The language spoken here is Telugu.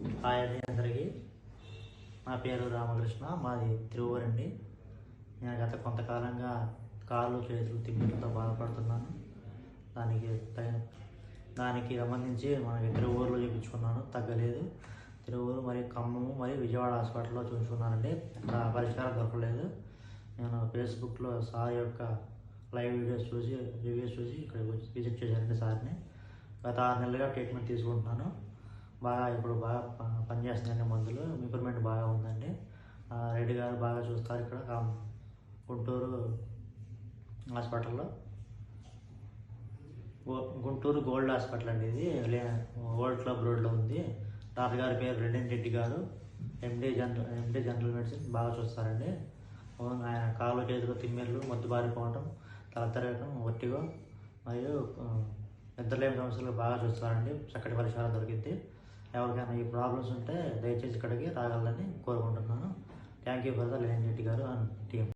హాయ్ అండి అందరికీ. నా పేరు రామకృష్ణ, మాది తిరువూరు అండి. నేను గత కొంతకాలంగా కాళ్ళు చేతులు తిమ్మిడితో బాధపడుతున్నాను. దానికి సంబంధించి మనకి తిరువూరులో చూపించుకున్నాను, తగ్గలేదు. తిరువూరు మరియు ఖమ్మము మరియు విజయవాడ హాస్పిటల్లో చూపించుకున్నానండి. అక్కడ పరిష్కారం దొరకలేదు. నేను ఫేస్బుక్లో సార్ యొక్క లైవ్ వీడియోస్ చూసి రివ్యూస్ చూసి ఇక్కడ విజిట్ చేశానండి సార్ని. గత 6 నెలలుగా ట్రీట్మెంట్ తీసుకుంటున్నాను. ఇప్పుడు బాగా పనిచేస్తుందండి, మందులు ఇంప్రూవ్మెంట్ బాగా ఉందండి. రెడ్డి గారు బాగా చూస్తారు ఇక్కడ గుంటూరు హాస్పిటల్లో. గుంటూరు గోల్డ్ హాస్పిటల్ అండి ఇది, ఓల్డ్ క్లబ్ రోడ్లో ఉంది. డాక్టర్ గారి పేరు రెడ్డి గారు, ఎండి జనరల్ మెడిసిన్. బాగా చూస్తారండి. ఆయన కాళ్ళు చేతులు తిమ్మిర్లు, మొద్దు బారిపోవడం, తల తిరగటం, ఒట్టిగో మరియు నిద్రలేని సమస్యలు బాగా చూస్తారండి. చక్కటి పరిష్కారం దొరికింది. ఎవరికైనా ఈ ప్రాబ్లమ్స్ ఉంటే దయచేసి ఇక్కడికి రాగలరని కోరుకుంటున్నాను. Thank you for the Reddy గారు అండ్ టీమ్.